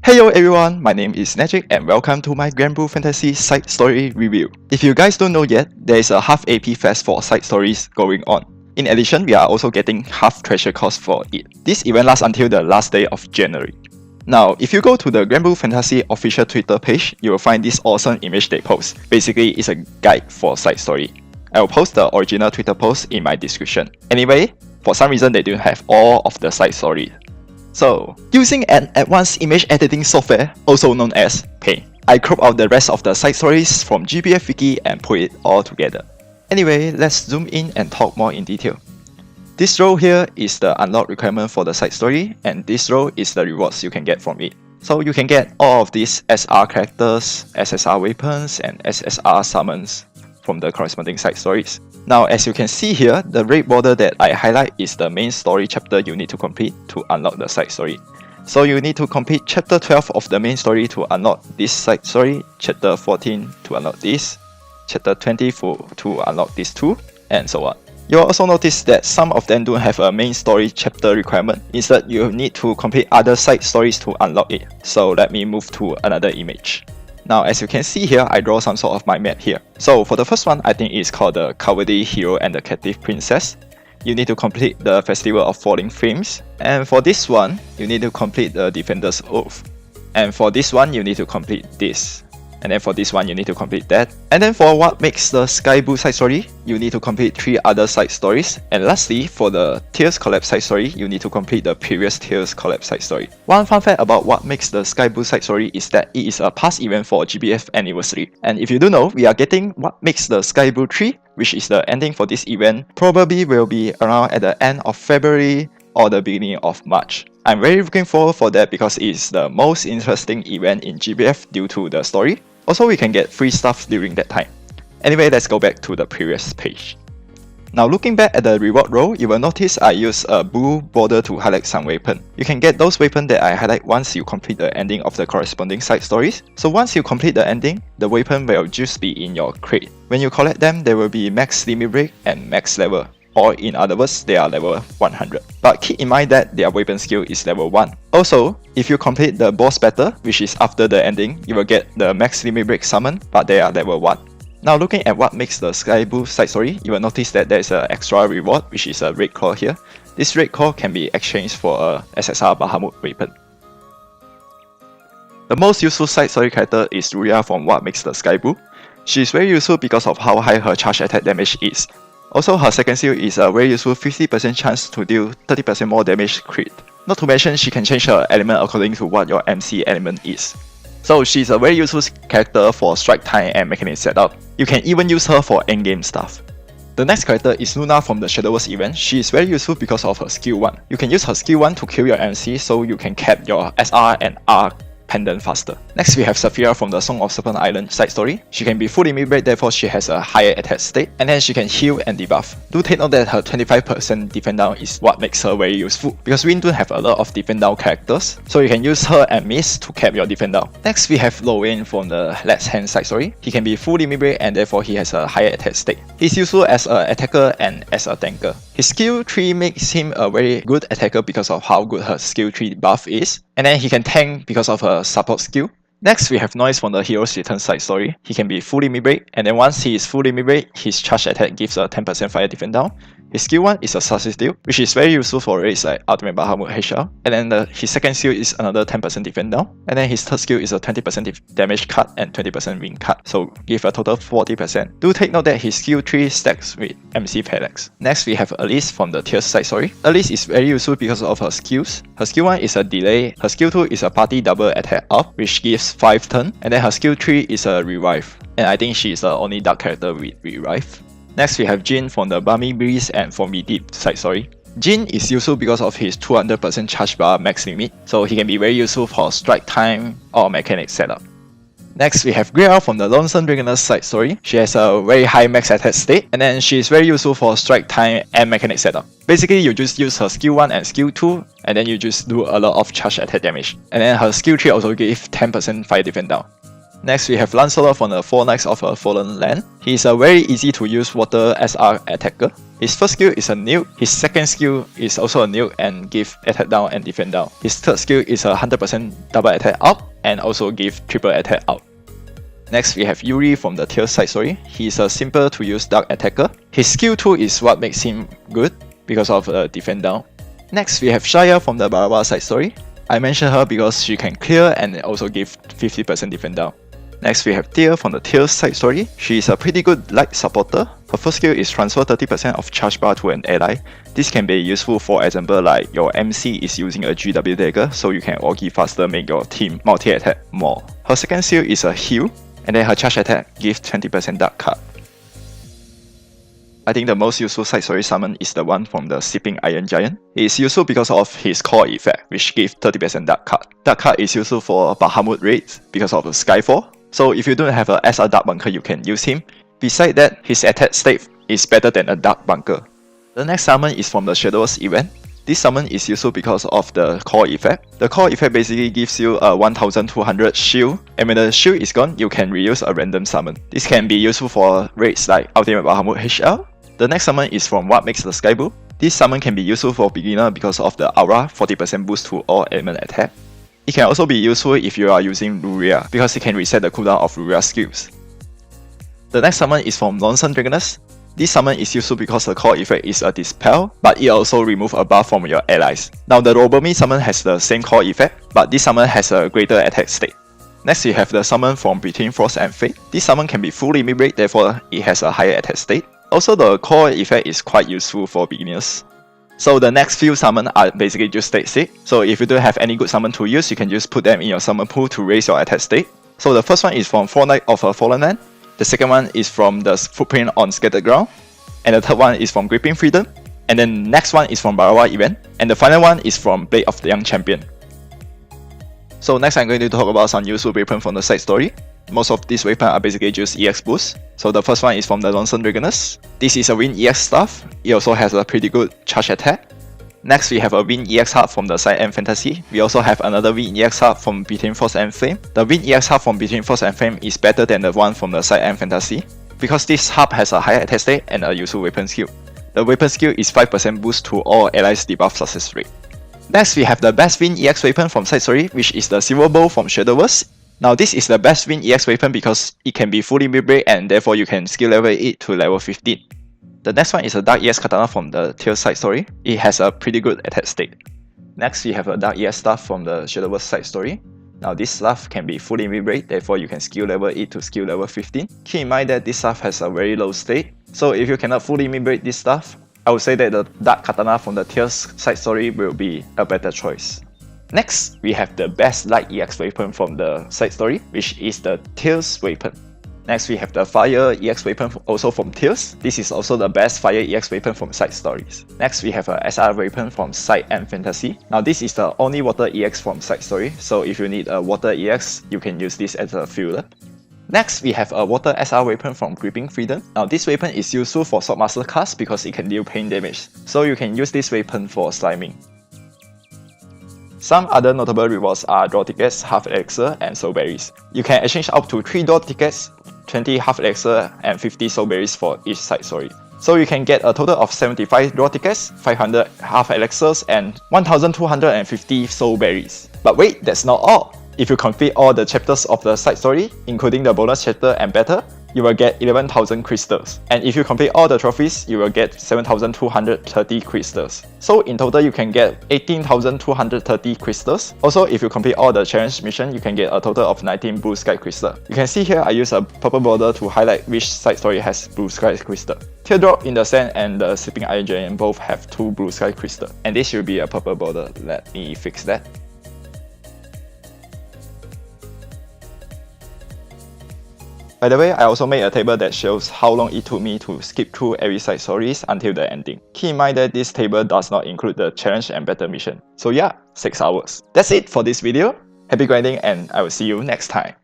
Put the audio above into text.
Hello everyone, my name is Magic and welcome to my Granblue Fantasy side story review. If you guys don't know yet, there is a half AP fest for side stories going on. In addition, we are also getting half treasure cost for it. This event lasts until the last day of January. Now, if you go to the Granblue Fantasy official Twitter page, you will find this awesome image they post. Basically, it's a guide for side story. I will post the original Twitter post in my description. Anyway, for some reason they don't have all of the side stories. So, using an advanced image editing software, also known as Paint, I crop out the rest of the side stories from GBF Wiki and put it all together. Anyway, let's zoom in and talk more in detail. This row here is the unlock requirement for the side story, and this row is the rewards you can get from it. So you can get all of these SR characters, SSR weapons, and SSR summons from the corresponding side stories. Now, as you can see here, the red border that I highlight is the main story chapter you need to complete to unlock the side story. So you need to complete chapter 12 of the main story to unlock this side story, chapter 14 to unlock this, chapter 20 to unlock this too, and so on. You'll also notice that some of them don't have a main story chapter requirement. Instead, you need to complete other side stories to unlock it. So let me move to another image. Now, as you can see here, I draw some sort of my map here. So for the first one, I think it's called the Cowardly Hero and the Captive Princess. You need to complete the Festival of Falling Flames. And for this one, you need to complete the Defender's Oath. And for this one, you need to complete this. And then for this one, you need to complete that. And then for what makes the Sky Blue side story, you need to complete 3 other side stories. And lastly, for the Tears Collab side story, you need to complete the previous Tears Collab side story. One fun fact about what makes the Sky Blue side story is that it is a past event for GBF anniversary. And if you don't know, we are getting what makes the Sky Blue 3, which is the ending for this event, probably will be around at the end of February or the beginning of March. I'm very looking forward for that because it's the most interesting event in GBF due to the story. Also, we can get free stuff during that time. Anyway, let's go back to the previous page. Now, looking back at the reward row, you will notice I use a blue border to highlight some weapon. You can get those weapons that I highlight once you complete the ending of the corresponding side stories. So once you complete the ending, the weapon will just be in your crate. When you collect them, there will be max limit break and max level. Or in other words, they are level 100. But keep in mind that their weapon skill is level 1. Also, if you complete the boss battle, which is after the ending, you will get the max limit break summon, but they are level 1. Now looking at what makes the Sky Blue side story, you will notice that there is an extra reward, which is a red claw here. This red claw can be exchanged for a SSR Bahamut weapon. The most useful side story character is Ruya from what makes the Sky Blue. She is very useful because of how high her charge attack damage is. Also, her second skill is a very useful 50% chance to deal 30% more damage crit. Not to mention, she can change her element according to what your MC element is. So she's a very useful character for strike time and mechanic setup. You can even use her for endgame stuff. The next character is Luna from the Shadowverse event. She is very useful because of her skill 1. You can use her skill 1 to kill your MC so you can cap your SR and R pendant faster. Next, we have Sofia from the Song of Serpent Island side story. She can be fully mid-break, therefore she has a higher attack state, and then she can heal and debuff. Do take note that her 25% defend down is what makes her very useful, because we don't have a lot of defend down characters, so you can use her and Miss to cap your defend down. Next, we have Lowen from the Let's Hand side story. He can be fully mid-break and therefore he has a higher attack state. He's useful as an attacker and as a tanker. His skill 3 makes him a very good attacker because of how good her skill 3 buff is, and then he can tank because of her support skill. Next, we have Noise from the Hero's Return side story. He can be fully mid-break, and then once he is fully mid-break, his charge attack gives a 10% fire defense down. His skill 1 is a substitute, which is very useful for raids like Ultimate Bahamut HR. And then his second skill is another 10% defense down. And then his third skill is a 20% damage cut and 20% win cut, so give a total 40%. Do take note that his skill 3 stacks with MC Parallax. Next, we have Elise from the Tears side story. Elise is very useful because of her skills. Her skill 1 is a delay, her skill 2 is a party double attack up, which gives 5 turn, and then her skill 3 is a revive. And I think she is the only dark character with revive. Next, we have Jin from the Balmy Breeze and Foamy Deep side story. Jin is useful because of his 200% charge bar max limit, so he can be very useful for strike time or mechanic setup. Next, we have Greer from the Lonesome Dragoness side story. She has a very high max attack state, and then she is very useful for strike time and mechanic setup. Basically, you just use her skill 1 and skill 2, and then you just do a lot of charge attack damage. And then her skill 3 also gives 10% fire defense down. Next, we have Lancelot from the 4 Knights of a Fallen Land. He is a very easy to use water SR attacker. His first skill is a nuke, his second skill is also a nuke and give attack down and defend down. His third skill is a 100% double attack up and also give triple attack out. Next, we have Yuri from the Tales side story. He is a simple to use dark attacker. His skill 2 is what makes him good because of defend down. Next, we have Shaya from the Barawa side story. I mentioned her because she can clear and also give 50% defend down. Next, we have Tia from the Tales side story. She is a pretty good light supporter. Her first skill is transfer 30% of charge bar to an ally. This can be useful, for example, like your MC is using a GW dagger, so you can Orgi faster make your team multi-attack more. Her second skill is a heal, and then her charge attack gives 20% dark card. I think the most useful side story summon is the one from the Sipping Iron Giant. It is useful because of his core effect, which gives 30% dark card. Dark card is useful for Bahamut raids because of the Skyfall. So if you don't have a SR Dark Bunker, you can use him. Besides that, his attack state is better than a Dark Bunker. The next summon is from the Shadow's event. This summon is useful because of the core effect. The core effect basically gives you a 1200 shield, and when the shield is gone, you can reuse a random summon. This can be useful for raids like Ultimate Bahamut HL. The next summon is from What Makes the Sky Blue. This summon can be useful for beginner because of the aura 40% boost to all element attack. It can also be useful if you are using Luria, because it can reset the cooldown of Luria skills. The next summon is from Nonsense Dragoness. This summon is useful because the core effect is a Dispel, but it also removes a buff from your allies. Now the Robomi summon has the same core effect, but this summon has a greater attack state. Next, we have the summon from Between Frost and Fate. This summon can be full limit break, therefore it has a higher attack state. Also, the core effect is quite useful for beginners. So the next few summon are basically just state sick. So if you don't have any good summon to use, you can just put them in your summon pool to raise your attack state. So the first one is from 4 Knights of a Fallen Land. The second one is from the Footprint on Scattered Ground. And the third one is from Gripping Freedom. And then next one is from Barawa event. And the final one is from Blade of the Young Champion. So next I'm going to talk about some useful weapons from the side story. Most of these weapons are basically just EX boosts. So the first one is from the Nonsense Dragoness. This is a Wind EX staff. It also has a pretty good charge attack. Next, we have a Wind EX Hub from the Side M Fantasy. We also have another Wind EX Hub from Between Frost and Flame. The Wind EX Hub from Between Frost and Flame is better than the one from the Side M Fantasy, because this hub has a higher attack state and a useful weapon skill. The weapon skill is 5% boost to all allies debuff success rate. Next, we have the best Wind EX weapon from side story, which is the Silver Bow from Shadowverse. Now this is the best Wind EX weapon because it can be fully mid-break and therefore you can skill level it to level 15. The next one is a Dark EX Katana from the Tales side story. It has a pretty good attack state. Next, we have a Dark EX staff from the Shadowverse side story. Now this staff can be fully mid-break, therefore you can skill level it to skill level 15. Keep in mind that this staff has a very low state, so if you cannot fully mid-break this staff, I would say that the Dark Katana from the Tales side story will be a better choice. Next, we have the best Light EX weapon from the side story, which is the Tales weapon. Next, we have the Fire EX weapon also from Tales. This is also the best Fire EX weapon from side stories. Next, we have a SR weapon from Side M Fantasy. Now this is the only Water EX from side story, so if you need a Water EX, you can use this as a fueler. Next, we have a Water SR weapon from Gripping Freedom. Now this weapon is useful for Swordmaster cast because it can deal pain damage, so you can use this weapon for sliming. Some other notable rewards are draw tickets, half elixir, and soul berries. You can exchange up to 3 draw tickets, 20 half elixir, and 50 soul berries for each side story. So you can get a total of 75 draw tickets, 500 half elixirs, and 1250 soul berries. But wait, that's not all! If you complete all the chapters of the side story, including the bonus chapter and better, you will get 11,000 crystals. And if you complete all the trophies, you will get 7,230 crystals. So in total, you can get 18,230 crystals. Also, if you complete all the challenge mission, you can get a total of 19 blue sky crystal. You can see here I use a purple border to highlight which side story has blue sky crystal. Teardrop in the Sand and the Sleeping Iron Giant both have 2 blue sky crystal. And this should be a purple border. Let me fix that. By the way, I also made a table that shows how long it took me to skip through every side stories until the ending. Keep in mind that this table does not include the challenge and battle mission. So yeah, 6 hours. That's it for this video. Happy grinding and I will see you next time.